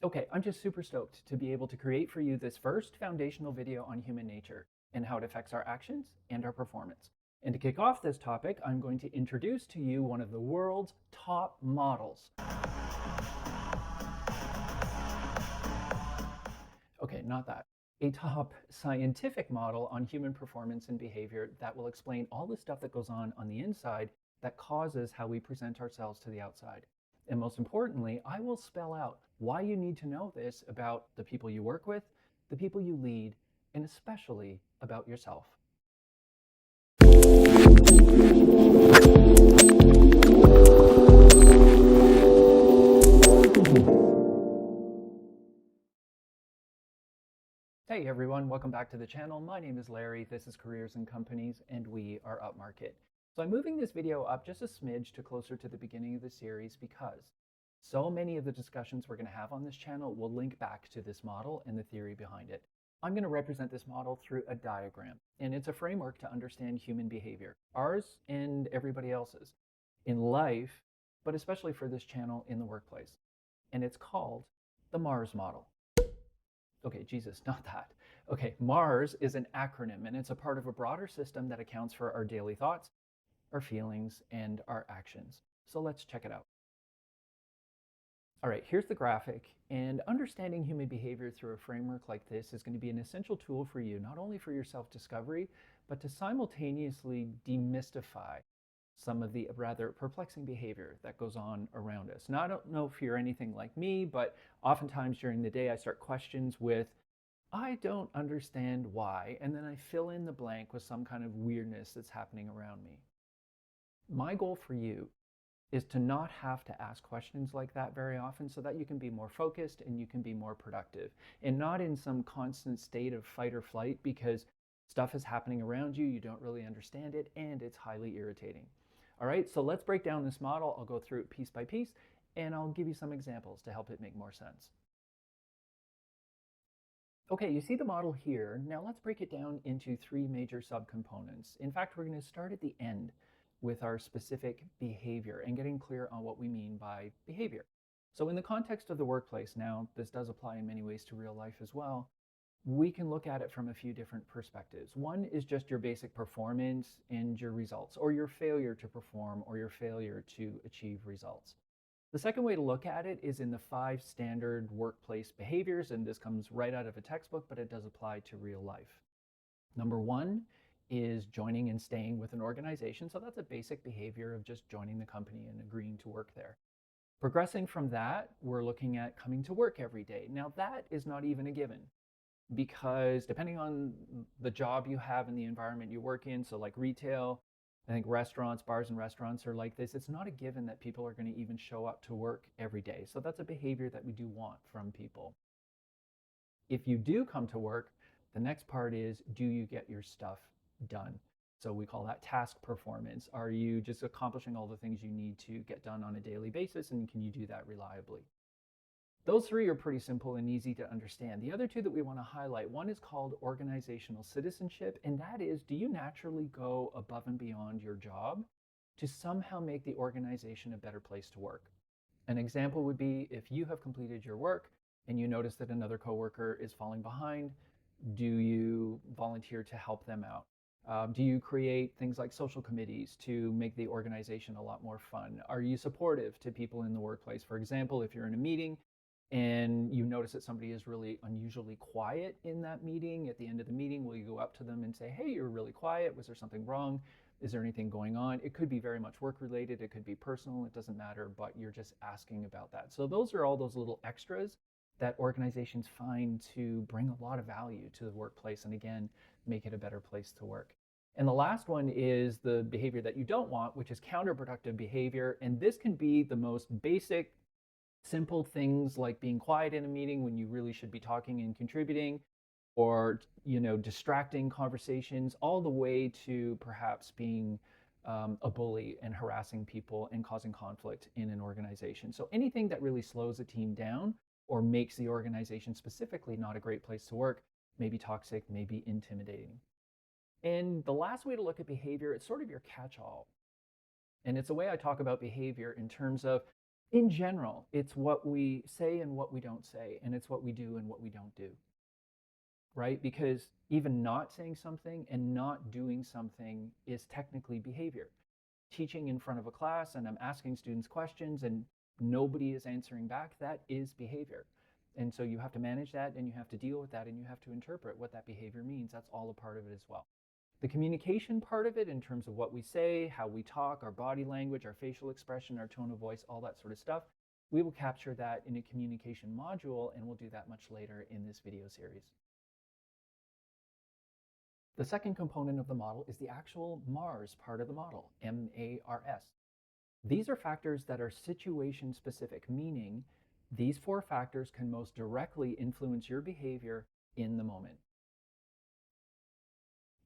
Okay, I'm just super stoked to be able to create for you this first foundational video on human nature and how it affects our actions and our performance. And to kick off this topic, I'm going to introduce to you one of the world's top models. Okay, not that. A top scientific model on human performance and behavior that will explain all the stuff that goes on the inside that causes how we present ourselves to the outside. And most importantly, I will spell out why you need to know this about the people you work with, the people you lead, and especially about yourself. Hey everyone, welcome back to the channel. My name is Larry, this is Careers and Companies, and we are Upmarket. So I'm moving this video up just a smidge to closer to the beginning of the series because so many of the discussions we're going to have on this channel will link back to this model and the theory behind it. I'm going to represent this model through a diagram, and it's a framework to understand human behavior, ours and everybody else's, in life, but especially for this channel in the workplace. And it's called the MARS model. Okay, Jesus, not that. Okay, MARS is an acronym, and it's a part of a broader system that accounts for our daily thoughts, our feelings, and our actions. So let's check it out. All right, here's the graphic, and understanding human behavior through a framework like this is going to be an essential tool for you, not only for your self-discovery, but to simultaneously demystify some of the rather perplexing behavior that goes on around us. Now, I don't know if you're anything like me, but oftentimes during the day I start questions with, I don't understand why, and then I fill in the blank with some kind of weirdness that's happening around me. My goal for you is to not have to ask questions like that very often so that you can be more focused and you can be more productive and not in some constant state of fight or flight because stuff is happening around you, you don't really understand it, and it's highly irritating. All right, so let's break down this model. I'll go through it piece by piece and I'll give you some examples to help it make more sense. Okay, you see the model here. Now let's break it down into three major subcomponents. In fact, we're going to start at the end with our specific behavior and getting clear on what we mean by behavior. So in the context of the workplace, now this does apply in many ways to real life as well, we can look at it from a few different perspectives. One is just your basic performance and your results, or your failure to perform, or your failure to achieve results. The second way to look at it is in the 5 standard workplace behaviors, and this comes right out of a textbook, but it does apply to real life. Number 1 is joining and staying with an organization. So that's a basic behavior of just joining the company and agreeing to work there. Progressing from that, we're looking at coming to work every day. Now that is not even a given because depending on the job you have and the environment you work in, so like retail, I think restaurants, bars and restaurants are like this, it's not a given that people are going to even show up to work every day. So that's a behavior that we do want from people. If you do come to work, the next part is, do you get your stuff done? So we call that task performance. Are you just accomplishing all the things you need to get done on a daily basis, and can you do that reliably? Those three are pretty simple and easy to understand. The other two that we want to highlight, one is called organizational citizenship, and that is, do you naturally go above and beyond your job to somehow make the organization a better place to work? An example would be if you have completed your work and you notice that another coworker is falling behind, do you volunteer to help them out? Do you create things like social committees to make the organization a lot more fun? Are you supportive to people in the workplace? For example, if you're in a meeting and you notice that somebody is really unusually quiet in that meeting, at the end of the meeting, will you go up to them and say, hey, you're really quiet. Was there something wrong? Is there anything going on? It could be very much work related. It could be personal. It doesn't matter, but you're just asking about that. So those are all those little extras that organizations find to bring a lot of value to the workplace and again, make it a better place to work. And the last one is the behavior that you don't want, which is counterproductive behavior. And this can be the most basic, simple things like being quiet in a meeting when you really should be talking and contributing, or distracting conversations, all the way to perhaps being a bully and harassing people and causing conflict in an organization. So anything that really slows a team down or makes the organization specifically not a great place to work, may be toxic, may be intimidating. And the last way to look at behavior, it's sort of your catch-all. And it's a way I talk about behavior in terms of In general, it's what we say and what we don't say, and it's what we do and what we don't do, right? Because even not saying something and not doing something is technically behavior. Teaching in front of a class and I'm asking students questions and nobody is answering back, that is behavior. And so you have to manage that and you have to deal with that and you have to interpret what that behavior means. That's all a part of it as well. The communication part of it, in terms of what we say, how we talk, our body language, our facial expression, our tone of voice, all that sort of stuff, we will capture that in a communication module, and we'll do that much later in this video series. The second component of the model is the actual MARS part of the model, M-A-R-S. These are factors that are situation specific, meaning these 4 factors can most directly influence your behavior in the moment.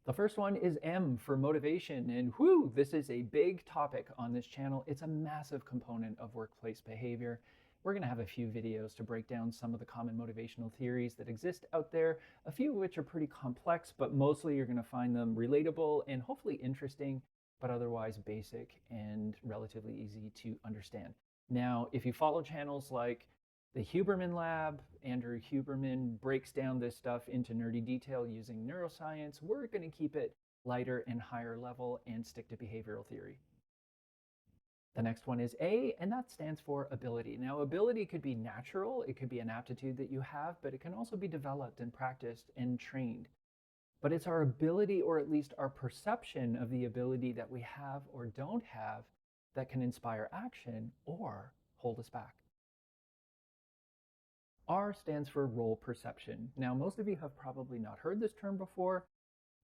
The first one is M for motivation, and whoo, this is a big topic on this channel. It's a massive component of workplace behavior. We're going to have a few videos to break down some of the common motivational theories that exist out there, a few of which are pretty complex, but mostly you're going to find them relatable and hopefully interesting, but otherwise basic and relatively easy to understand. Now, if you follow channels like the Huberman Lab, Andrew Huberman breaks down this stuff into nerdy detail using neuroscience. We're going to keep it lighter and higher level and stick to behavioral theory. The next one is A, and that stands for ability. Now, ability could be natural, it could be an aptitude that you have, but it can also be developed and practiced and trained. But it's our ability, or at least our perception of the ability that we have or don't have, that can inspire action or hold us back. R stands for role perception. Now, most of you have probably not heard this term before,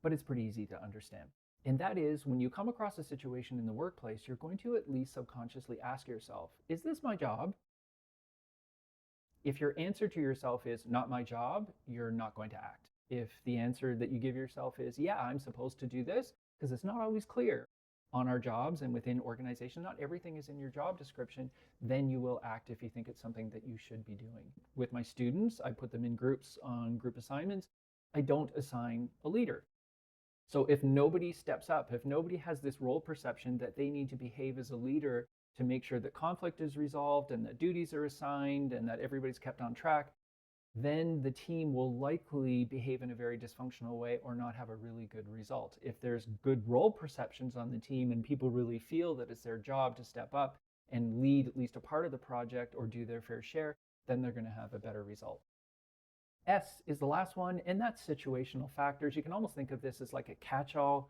but it's pretty easy to understand. And that is, when you come across a situation in the workplace, you're going to at least subconsciously ask yourself, is this my job? If your answer to yourself is not my job, you're not going to act. If the answer that you give yourself is, yeah, I'm supposed to do this, because it's not always clear on our jobs and within organization, not everything is in your job description, then you will act if you think it's something that you should be doing. With my students, I put them in groups on group assignments. I don't assign a leader. So if nobody steps up, if nobody has this role perception that they need to behave as a leader to make sure that conflict is resolved and that duties are assigned and that everybody's kept on track, then the team will likely behave in a very dysfunctional way or not have a really good result. If there's good role perceptions on the team and people really feel that it's their job to step up and lead at least a part of the project or do their fair share, then they're going to have a better result. S is the last one, and that's situational factors. You can almost think of this as like a catch-all.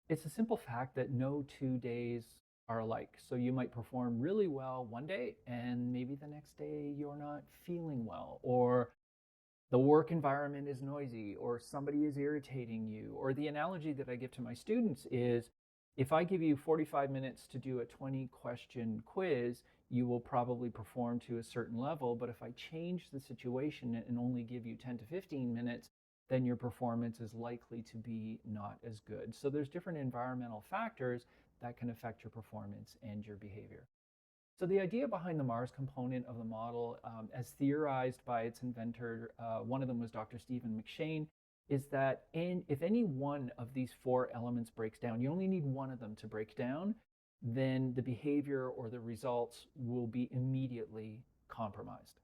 It's a simple fact that no 2 days are alike. So you might perform really well one day and maybe the next day you're not feeling well, or the work environment is noisy, or somebody is irritating you. Or the analogy that I give to my students is, if I give you 45 minutes to do a 20-question quiz, you will probably perform to a certain level. But if I change the situation and only give you 10 to 15 minutes, then your performance is likely to be not as good. So there's different environmental factors that can affect your performance and your behavior. So the idea behind the MARS component of the model, as theorized by its inventor, one of them was Dr. Stephen McShane, is that if any one of these 4 elements breaks down, you only need one of them to break down, then the behavior or the results will be immediately compromised.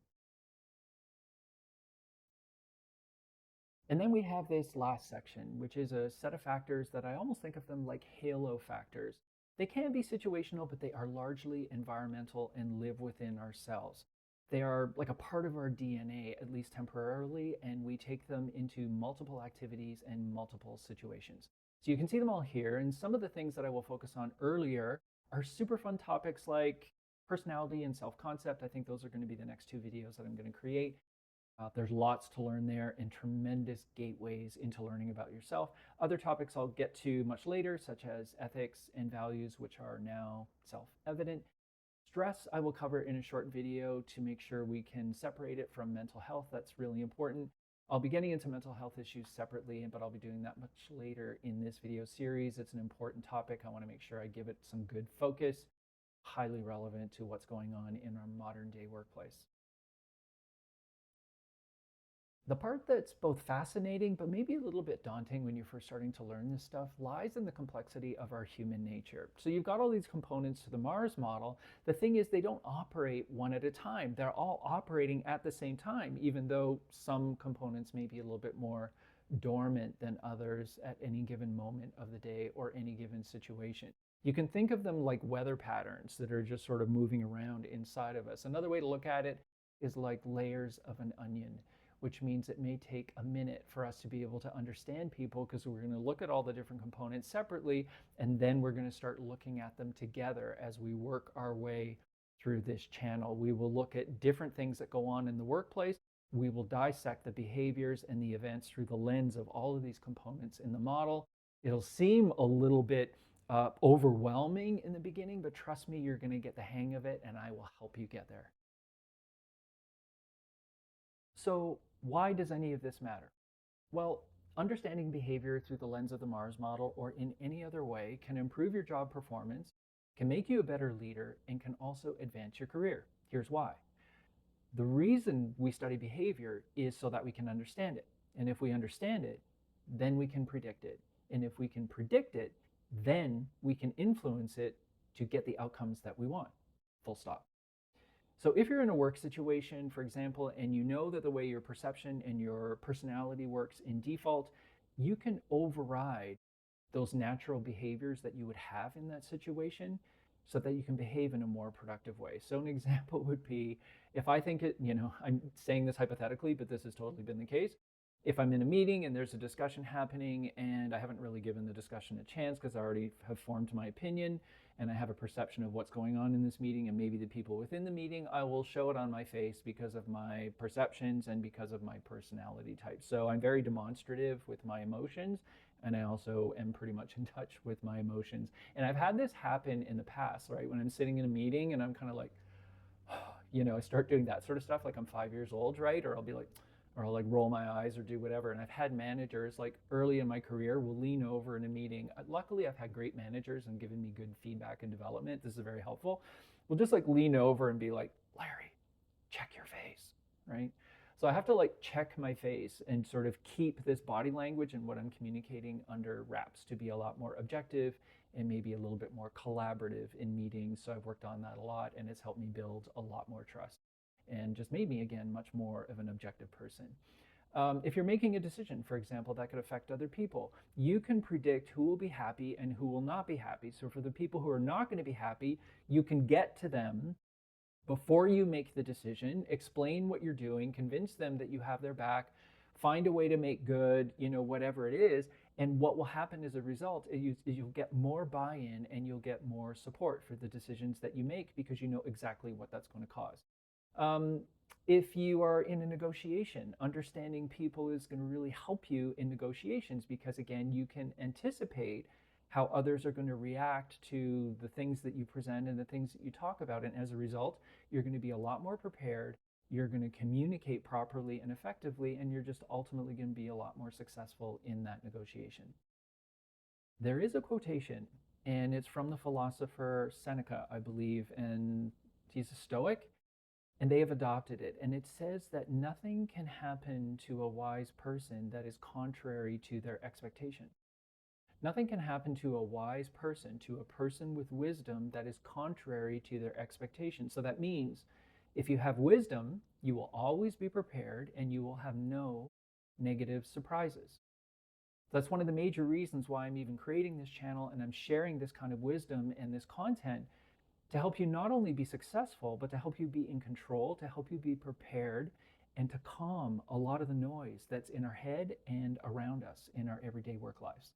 And then we have this last section, which is a set of factors that I almost think of them like halo factors. They can be situational, but they are largely environmental and live within our cells. They are like a part of our DNA, at least temporarily, and we take them into multiple activities and multiple situations. So you can see them all here, and some of the things that I will focus on earlier are super fun topics like personality and self-concept. I think those are going to be the next 2 videos that I'm going to create. There's lots to learn there and tremendous gateways into learning about yourself. Other topics I'll get to much later, such as ethics and values, which are now self-evident. Stress I will cover in a short video to make sure we can separate it from mental health. That's really important. I'll be getting into mental health issues separately, but I'll be doing that much later in this video series. It's an important topic. I want to make sure I give it some good focus, highly relevant to what's going on in our modern day workplace. The part that's both fascinating but maybe a little bit daunting when you're first starting to learn this stuff lies in the complexity of our human nature. So you've got all these components to the Mars model. The thing is, they don't operate one at a time. They're all operating at the same time, even though some components may be a little bit more dormant than others at any given moment of the day or any given situation. You can think of them like weather patterns that are just sort of moving around inside of us. Another way to look at it is like layers of an onion, which means it may take a minute for us to be able to understand people, because we're going to look at all the different components separately, and then we're going to start looking at them together as we work our way through this channel. We will look at different things that go on in the workplace. We will dissect the behaviors and the events through the lens of all of these components in the model. It'll seem a little bit overwhelming in the beginning, but trust me, you're going to get the hang of it, and I will help you get there. So why does any of this matter? Well, understanding behavior through the lens of the Mars model or in any other way can improve your job performance, can make you a better leader, and can also advance your career. Here's why. The reason we study behavior is so that we can understand it. And if we understand it, then we can predict it. And if we can predict it, then we can influence it to get the outcomes that we want. Full stop. So if you're in a work situation, for example, and you know that the way your perception and your personality works in default, you can override those natural behaviors that you would have in that situation so that you can behave in a more productive way. So an example would be, if I think it, I'm saying this hypothetically, but this has totally been the case. If I'm in a meeting and there's a discussion happening and I haven't really given the discussion a chance because I already have formed my opinion and I have a perception of what's going on in this meeting and maybe the people within the meeting, I will show it on my face because of my perceptions and because of my personality type. So I'm very demonstrative with my emotions, and I also am pretty much in touch with my emotions. And I've had this happen in the past, right? When I'm sitting in a meeting and I'm kind of like, I start doing that sort of stuff like I'm 5 years old, right? Or I'll like roll my eyes or do whatever. And I've had managers like early in my career will lean over in a meeting. Luckily, I've had great managers and given me good feedback and development. This is very helpful. We'll just like lean over and be like, Larry, check your face, right? So I have to like check my face and sort of keep this body language and what I'm communicating under wraps to be a lot more objective and maybe a little bit more collaborative in meetings. So I've worked on that a lot, and it's helped me build a lot more trust and just made me, again, much more of an objective person. If you're making a decision, for example, that could affect other people, you can predict who will be happy and who will not be happy. So for the people who are not going to be happy, you can get to them before you make the decision, explain what you're doing, convince them that you have their back, find a way to make good, whatever it is. And what will happen as a result is you'll get more buy-in and you'll get more support for the decisions that you make because you know exactly what that's going to cause. If you are in a negotiation, understanding people is going to really help you in negotiations because, again, you can anticipate how others are going to react to the things that you present and the things that you talk about. And as a result, you're going to be a lot more prepared. You're going to communicate properly and effectively, and you're just ultimately going to be a lot more successful in that negotiation. There is a quotation, and it's from the philosopher Seneca, I believe, and he's a Stoic. And they have adopted it. And it says that nothing can happen to a wise person that is contrary to their expectation. Nothing can happen to a wise person, to a person with wisdom, that is contrary to their expectation. So that means if you have wisdom, you will always be prepared and you will have no negative surprises. That's one of the major reasons why I'm even creating this channel and I'm sharing this kind of wisdom and this content, to help you not only be successful, but to help you be in control, to help you be prepared, and to calm a lot of the noise that's in our head and around us in our everyday work lives.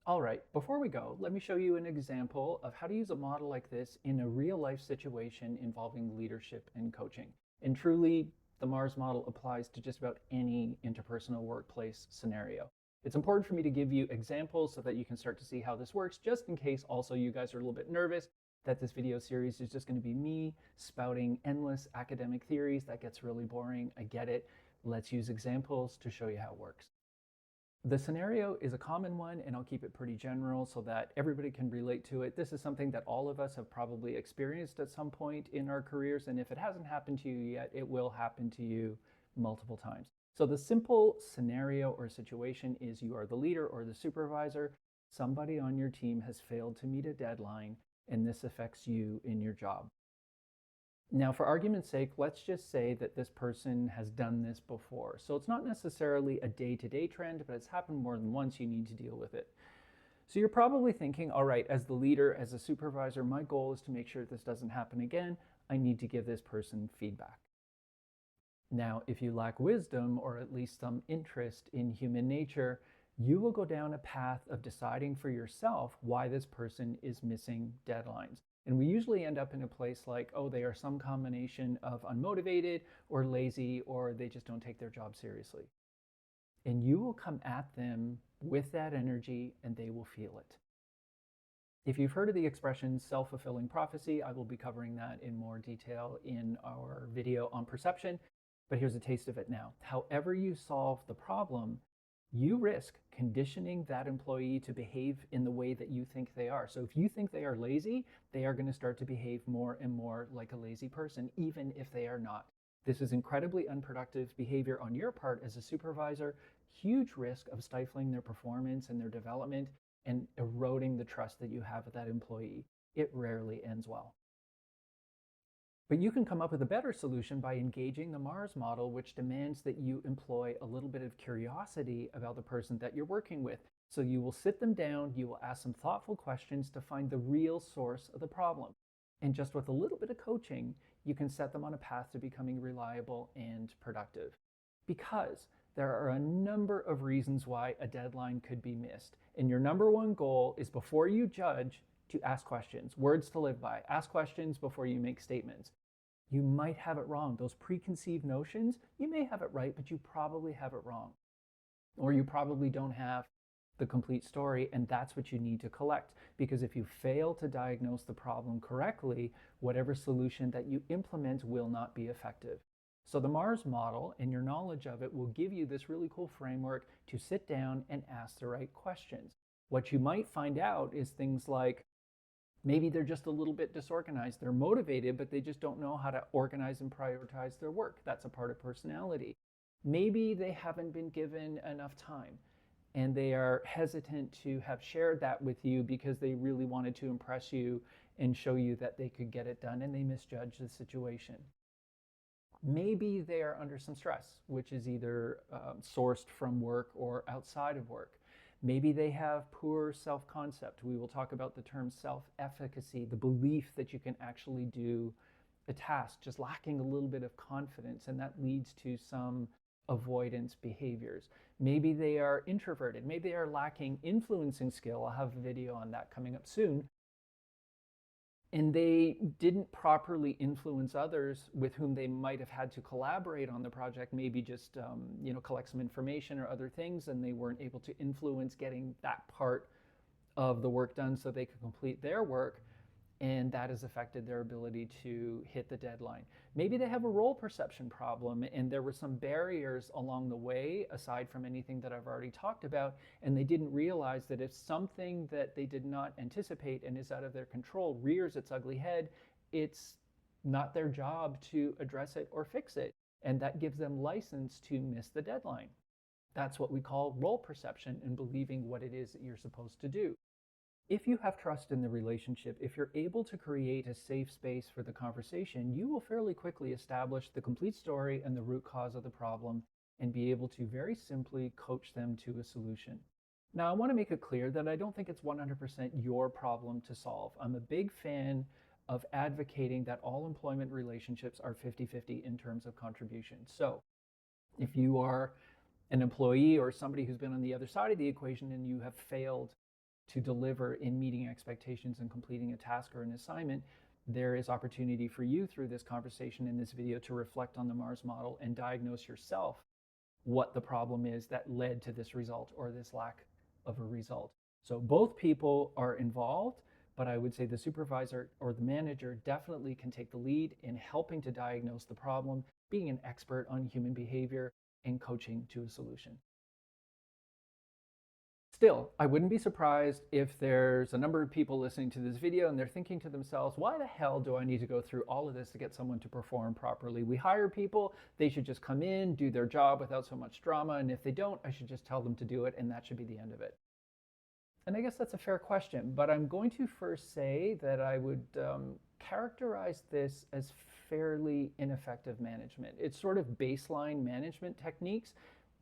All right, before we go, let me show you an example of how to use a model like this in a real-life situation involving leadership and coaching. And truly, the Mars model applies to just about any interpersonal workplace scenario. It's important for me to give you examples so that you can start to see how this works, just in case also you guys are a little bit nervous that this video series is just going to be me spouting endless academic theories. That gets really boring. I get it. Let's use examples to show you how it works. The scenario is a common one, and I'll keep it pretty general so that everybody can relate to it. This is something that all of us have probably experienced at some point in our careers, and if it hasn't happened to you yet, it will happen to you multiple times. So the simple scenario or situation is you are the leader or the supervisor. Somebody on your team has failed to meet a deadline, and this affects you in your job. Now, for argument's sake, let's just say that this person has done this before. So it's not necessarily a day-to-day trend, but it's happened more than once. You need to deal with it. So you're probably thinking, all right, as the leader, as a supervisor, my goal is to make sure this doesn't happen again. I need to give this person feedback. Now, if you lack wisdom or at least some interest in human nature, you will go down a path of deciding for yourself why this person is missing deadlines. And we usually end up in a place like, oh, they are some combination of unmotivated or lazy, or they just don't take their job seriously. And you will come at them with that energy and they will feel it. If you've heard of the expression self-fulfilling prophecy, I will be covering that in more detail in our video on perception, but here's a taste of it now. However you solve the problem, you risk conditioning that employee to behave in the way that you think they are. So if you think they are lazy, they are going to start to behave more and more like a lazy person, even if they are not. This is incredibly unproductive behavior on your part as a supervisor, huge risk of stifling their performance and their development and eroding the trust that you have with that employee. It rarely ends well. But you can come up with a better solution by engaging the Mars model, which demands that you employ a little bit of curiosity about the person that you're working with. So you will sit them down, you will ask some thoughtful questions to find the real source of the problem. And just with a little bit of coaching, you can set them on a path to becoming reliable and productive. Because there are a number of reasons why a deadline could be missed. And your number one goal is, before you judge, to ask questions. Words to live by. Ask questions before you make statements. You might have it wrong. Those preconceived notions, you may have it right, but you probably have it wrong. Or you probably don't have the complete story, and that's what you need to collect. Because if you fail to diagnose the problem correctly, whatever solution that you implement will not be effective. So the Mars model and your knowledge of it will give you this really cool framework to sit down and ask the right questions. What you might find out is things like, maybe they're just a little bit disorganized. They're motivated, but they just don't know how to organize and prioritize their work. That's a part of personality. Maybe they haven't been given enough time and they are hesitant to have shared that with you because they really wanted to impress you and show you that they could get it done, and they misjudge the situation. Maybe they are under some stress, which is either sourced from work or outside of work. Maybe they have poor self-concept. We will talk about the term self-efficacy, the belief that you can actually do a task, just lacking a little bit of confidence, and that leads to some avoidance behaviors. Maybe they are introverted. Maybe they are lacking influencing skill. I'll have a video on that coming up soon. And they didn't properly influence others with whom they might have had to collaborate on the project, maybe just collect some information or other things, and they weren't able to influence getting that part of the work done so they could complete their work, and that has affected their ability to hit the deadline. Maybe they have a role perception problem, and there were some barriers along the way, aside from anything that I've already talked about, and they didn't realize that if something that they did not anticipate and is out of their control rears its ugly head, it's not their job to address it or fix it, and that gives them license to miss the deadline. That's what we call role perception and believing what it is that you're supposed to do. If you have trust in the relationship, if you're able to create a safe space for the conversation, you will fairly quickly establish the complete story and the root cause of the problem and be able to very simply coach them to a solution. Now, I want to make it clear that I don't think it's 100% your problem to solve. I'm a big fan of advocating that all employment relationships are 50-50 in terms of contribution. So if you are an employee or somebody who's been on the other side of the equation and you have failed to deliver in meeting expectations and completing a task or an assignment, there is opportunity for you through this conversation in this video to reflect on the Mars model and diagnose yourself what the problem is that led to this result or this lack of a result. So both people are involved, but I would say the supervisor or the manager definitely can take the lead in helping to diagnose the problem, being an expert on human behavior, and coaching to a solution. Still, I wouldn't be surprised if there's a number of people listening to this video and they're thinking to themselves, why the hell do I need to go through all of this to get someone to perform properly? We hire people, they should just come in, do their job without so much drama, and if they don't, I should just tell them to do it, and that should be the end of it. And I guess that's a fair question, but I'm going to first say that I would characterize this as fairly ineffective management. It's sort of baseline management techniques,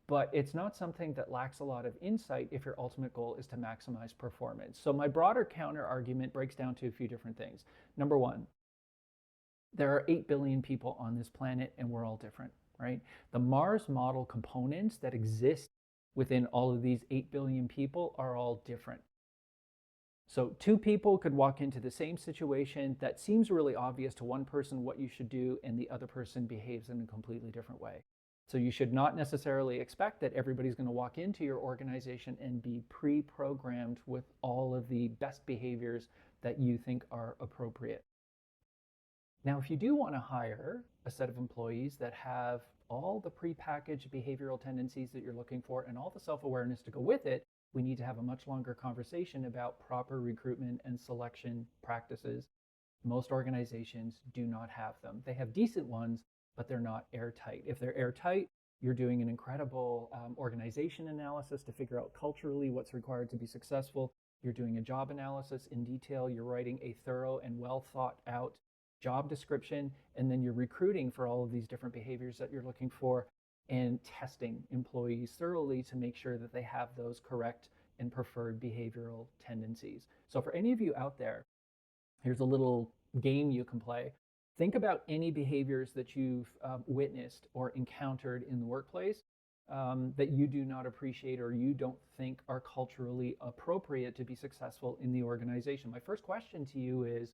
but it's not something that lacks a lot of insight if your ultimate goal is to maximize performance. So my broader counter argument breaks down to a few different things. Number one, there are 8 billion people on this planet and we're all different, right? The Mars model components that exist within all of these 8 billion people are all different. So two people could walk into the same situation that seems really obvious to one person what you should do, and the other person behaves in a completely different way. So you should not necessarily expect that everybody's going to walk into your organization and be pre-programmed with all of the best behaviors that you think are appropriate. Now, if you do want to hire a set of employees that have all the pre-packaged behavioral tendencies that you're looking for and all the self-awareness to go with it, we need to have a much longer conversation about proper recruitment and selection practices. Most organizations do not have them. They have decent ones, but they're not airtight. If they're airtight, you're doing an incredible organization analysis to figure out culturally what's required to be successful. You're doing a job analysis in detail. You're writing a thorough and well thought out job description, and then you're recruiting for all of these different behaviors that you're looking for and testing employees thoroughly to make sure that they have those correct and preferred behavioral tendencies. So for any of you out there, here's a little game you can play. Think about any behaviors that you've witnessed or encountered in the workplace that you do not appreciate or you don't think are culturally appropriate to be successful in the organization. My first question to you is,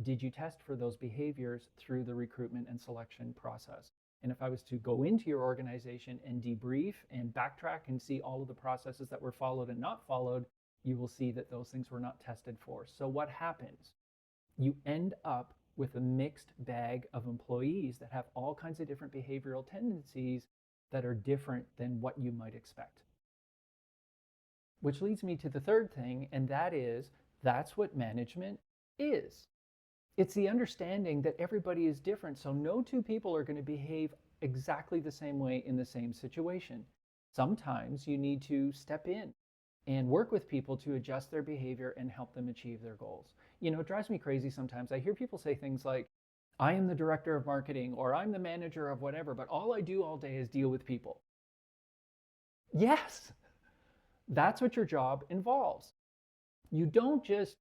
did you test for those behaviors through the recruitment and selection process? And if I was to go into your organization and debrief and backtrack and see all of the processes that were followed and not followed, you will see that those things were not tested for. So what happens? You end up with a mixed bag of employees that have all kinds of different behavioral tendencies that are different than what you might expect. Which leads me to the third thing, and that is, that's what management is. It's the understanding that everybody is different, so no two people are going to behave exactly the same way in the same situation. Sometimes you need to step in and work with people to adjust their behavior and help them achieve their goals. You know, it drives me crazy sometimes. I hear people say things like, I am the director of marketing, or I'm the manager of whatever, but all I do all day is deal with people. Yes, that's what your job involves. You don't just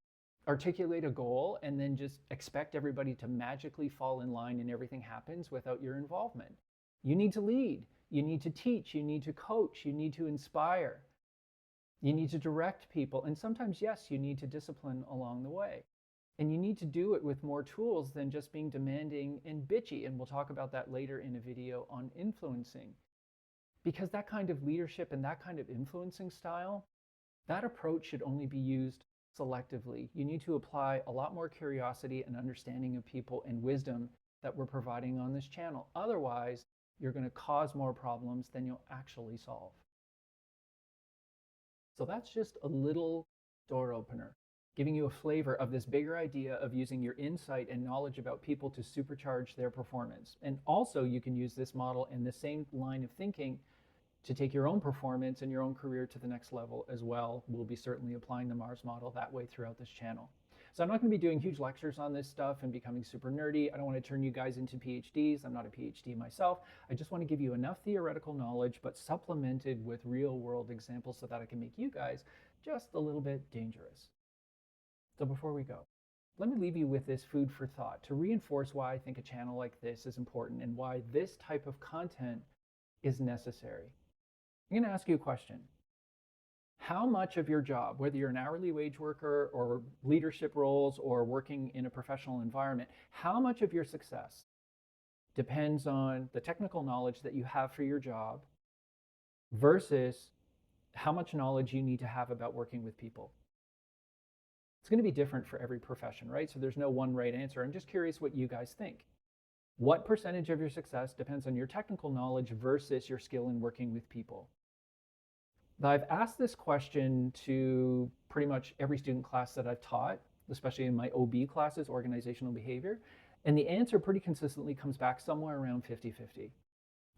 articulate a goal and then just expect everybody to magically fall in line and everything happens without your involvement. You need to lead, you need to teach, you need to coach, you need to inspire, you need to direct people, and sometimes, yes, you need to discipline along the way. And you need to do it with more tools than just being demanding and bitchy, and we'll talk about that later in a video on influencing. Because that kind of leadership and that kind of influencing style, that approach should only be used selectively. You need to apply a lot more curiosity and understanding of people and wisdom that we're providing on this channel. Otherwise, you're going to cause more problems than you'll actually solve. So that's just a little door opener, giving you a flavor of this bigger idea of using your insight and knowledge about people to supercharge their performance. And also you can use this model and the same line of thinking to take your own performance and your own career to the next level as well. We'll be certainly applying the Mars model that way throughout this channel. So I'm not going to be doing huge lectures on this stuff and becoming super nerdy. I don't want to turn you guys into PhDs. I'm not a PhD myself. I just want to give you enough theoretical knowledge, but supplemented with real world examples so that I can make you guys just a little bit dangerous. So before we go, let me leave you with this food for thought to reinforce why I think a channel like this is important and why this type of content is necessary. I'm going to ask you a question. How much of your job, whether you're an hourly wage worker or leadership roles or working in a professional environment, how much of your success depends on the technical knowledge that you have for your job versus how much knowledge you need to have about working with people? It's going to be different for every profession, right? So there's no one right answer. I'm just curious what you guys think. What percentage of your success depends on your technical knowledge versus your skill in working with people? I've asked this question to pretty much every student class that I've taught, especially in my OB classes, organizational behavior. And the answer pretty consistently comes back somewhere around 50-50.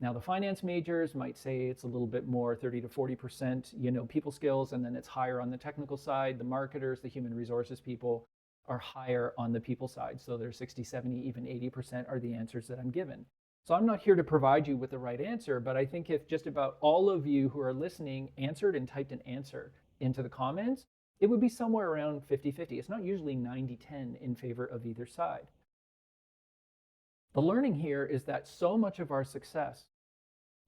Now, the finance majors might say it's a little bit more, 30 to 40%, people skills, and then it's higher on the technical side. The marketers, the human resources people are higher on the people side. So they're 60, 70, even 80% are the answers that I'm given. So I'm not here to provide you with the right answer, but I think if just about all of you who are listening answered and typed an answer into the comments, it would be somewhere around 50-50. It's not usually 90-10 in favor of either side. The learning here is that so much of our success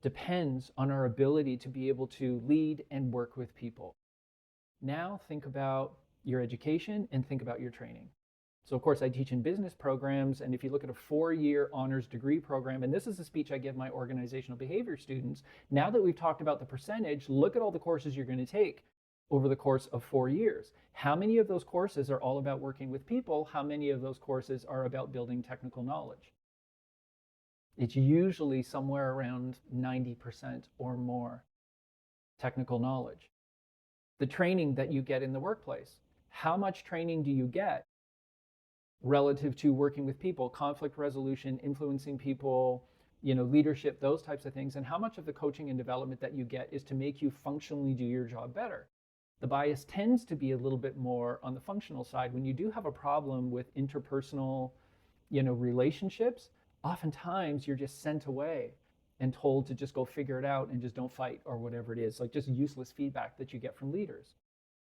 depends on our ability to be able to lead and work with people. Now think about your education and think about your training. So of course I teach in business programs, and if you look at a 4-year honors degree program, and this is a speech I give my organizational behavior students, now that we've talked about the percentage, look at all the courses you're going to take over the course of 4 years. How many of those courses are all about working with people? How many of those courses are about building technical knowledge? It's usually somewhere around 90% or more technical knowledge. The training that you get in the workplace, how much training do you get relative to working with people, conflict resolution, influencing people, leadership, those types of things, and how much of the coaching and development that you get is to make you functionally do your job better? The bias tends to be a little bit more on the functional side. When you do have a problem with interpersonal, relationships, oftentimes you're just sent away and told to just go figure it out and just don't fight or whatever it is, like just useless feedback that you get from leaders.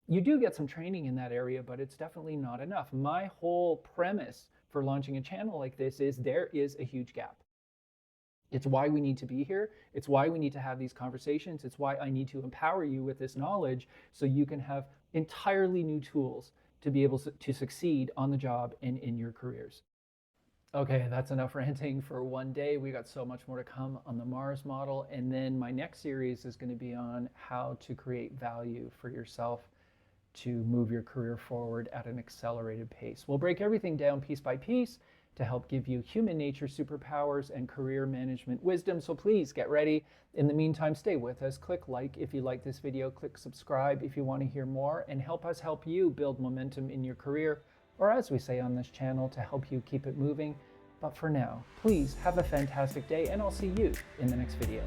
You do get some training in that area, but it's definitely not enough. My whole premise for launching a channel like this is there is a huge gap. It's why we need to be here. It's why we need to have these conversations. It's why I need to empower you with this knowledge so you can have entirely new tools to be able to succeed on the job and in your careers. Okay, that's enough ranting for one day. We got so much more to come on the Mars model. And then my next series is going to be on how to create value for yourself to move your career forward at an accelerated pace. We'll break everything down piece by piece to help give you human nature superpowers and career management wisdom. So please get ready. In the meantime, stay with us. Click like if you like this video. Click subscribe if you want to hear more, and help us help you build momentum in your career, or as we say on this channel, to help you keep it moving. But for now, please have a fantastic day, and I'll see you in the next video.